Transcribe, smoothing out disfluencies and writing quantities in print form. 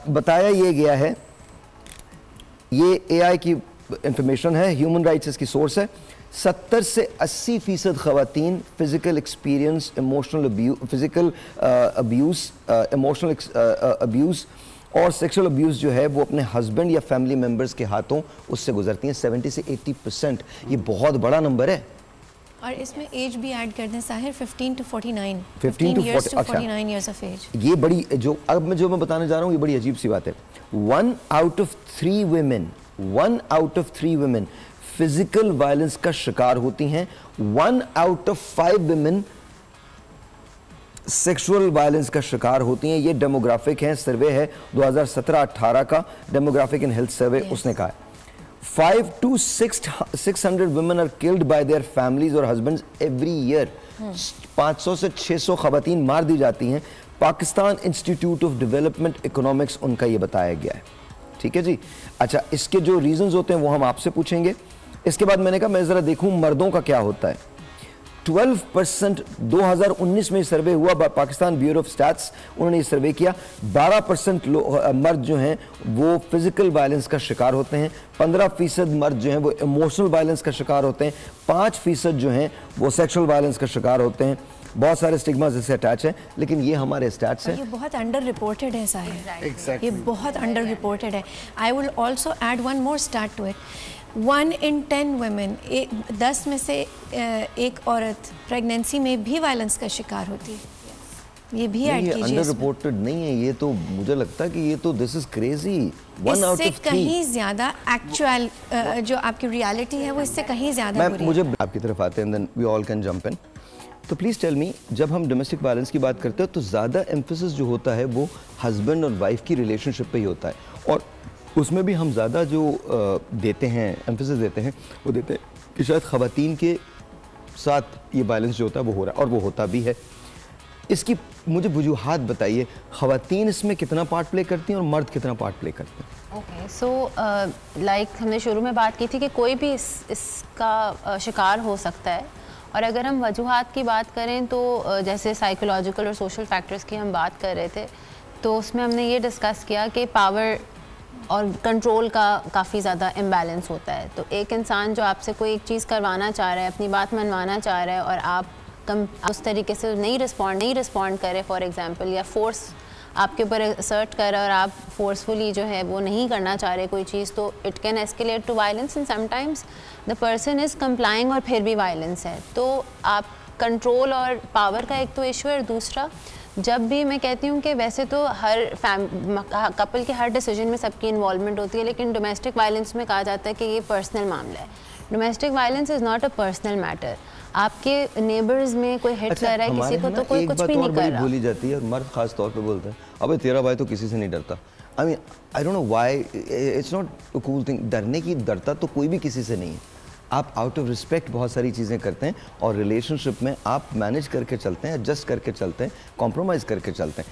बताया ये गया है, ये एआई की इंफॉर्मेशन है, ह्यूमन राइट्स इसकी सोर्स है। 70 से 80% खवातीन फिजिकल एक्सपीरियंस, इमोशनल अब्यूज़ और सेक्सुअल अब्यूज़ जो है वो अपने हस्बैंड या फैमिली मेम्बर्स के हाथों उससे गुजरती हैं। 70 से 80%, ये बहुत बड़ा नंबर है। और इसमें एज भी ऐड कर दें Sahir, 15 to 49, 15 to 49 years of age। ये बड़ी जो मैं बताने जा रहा हूँ ये बड़ी अजीब सी बात है। 1 out of 3 women physical violence का शिकार होती हैं। 1 out of 5 women sexual violence का शिकार होती हैं। ये डेमोग्राफिक है, सर्वे है 2017-18 का डेमोग्राफिक एंड हेल्थ सर्वे। उसने कहा है 500 to 600 women are killed by their families और husbands every year। 500 से 600 खवातीन मार दी जाती हैं। Pakistan institute of development economics उनका ये बताया गया है। ठीक है जी। अच्छा, इसके जो रीजंस होते हैं वो हम आपसे पूछेंगे। इसके बाद मैंने कहा मैं जरा देखूं मर्दों का क्या होता है। 12% 2019 में सर्वे हुआ पाकिस्तान ब्यूरो ऑफ स्टैट्स, उन्होंने ये सर्वे किया। 12% मर्द जो हैं वो फिजिकल वायलेंस का शिकार होते हैं। 15% मर्द जो हैं वो इमोशनल वायलेंस का शिकार होते हैं। 5% जो हैं वो सेक्सुअल वायलेंस का शिकार होते हैं। बहुत सारे स्टिग्मास इससे अटैच हैं, लेकिन ये हमारे स्टैट्स हैं। ये बहुत अंडर रिपोर्टेड है साहिर, ये बहुत अंडर रिपोर्टेड है। I will also add one more stat to it. 1 in 10 women, 10 में से एक औरत प्रेगनेंसी में भी वायलेंस का शिकार होती है। ये भी ऐड कीजिए। अंडर रिपोर्टेड नहीं है ये, तो मुझे लगता है कि ये तो this is crazy. 1 out of 3 इससे कहीं ज्यादा एक्चुअल जो आपकी रियलिटी है वो इससे कहीं ज्यादा बुरी है। मुझे आपकी तरफ आते हैं, then we all can jump in. तो प्लीज़ टेल मी, जब हम डोमेस्टिक वायलेंस की बात करते हैं तो ज़्यादा एम्फेसिस जो होता है वो हस्बैंड और वाइफ की रिलेशनशिप पे ही होता है, और उसमें भी हम ज़्यादा जो देते हैं, एम्फेसिस देते हैं, वो देते हैं कि शायद ख़वातीन के साथ ये वायलेंस जो होता है वो हो रहा है, और वो होता भी है। इसकी मुझे वजूहात बताइए, ख़वातीन इसमें कितना पार्ट प्ले करती हैं और मर्द कितना पार्ट प्ले करते हैं? ओके, सो लाइक हमने शुरू में बात की थी कि कोई भी इसका शिकार हो सकता है, और अगर हम वजूहात की बात करें तो जैसे साइकोलॉजिकल और सोशल फैक्टर्स की हम बात कर रहे थे, तो उसमें हमने ये डिस्कस किया कि पावर और कंट्रोल का काफ़ी ज़्यादा इम्बैलेंस होता है। तो एक इंसान जो आपसे कोई एक चीज़ करवाना चाह रहा है, अपनी बात मनवाना चाह रहा है, और आप उस तरीके से नहीं रिस्पॉन्ड करें, फॉर एग्जांपल, या फोर्स आपके ऊपर असर्ट कर रहा है और आप फोर्सफुली जो है वो नहीं करना चाह रहे कोई चीज़, तो it can escalate to violence, and sometimes the person is complaining और फिर भी वायलेंस है। तो आप कंट्रोल और पावर का एक तो इशू है, और दूसरा जब भी मैं कहती हूँ कि वैसे तो हर कपल के हर डिसीजन में सबकी इन्वॉल्वमेंट होती है, लेकिन डोमेस्टिक वायलेंस में कहा जाता है कि ये पर्सनल मामला है। Domestic violence is not a personal matter. आपके नेबर्स में कोई हिट कर रहा है किसी को, तो कोई कुछ भी नहीं कर रहा। बोली जाती है, और मर्द खास तौर पे बोलता है, अबे तेरा भाई तो किसी से नहीं डरता। I mean I don't know why, it's not a cool thing. डरने की डरता तो कोई भी किसी से नहीं है। आप आउट ऑफ रिस्पेक्ट बहुत सारी चीज़ें करते हैं, और रिलेशनशिप में आप मैनेज करके चलते हैं, एडजस्ट करके चलते हैं, कॉम्प्रोमाइज़ करके चलते हैं।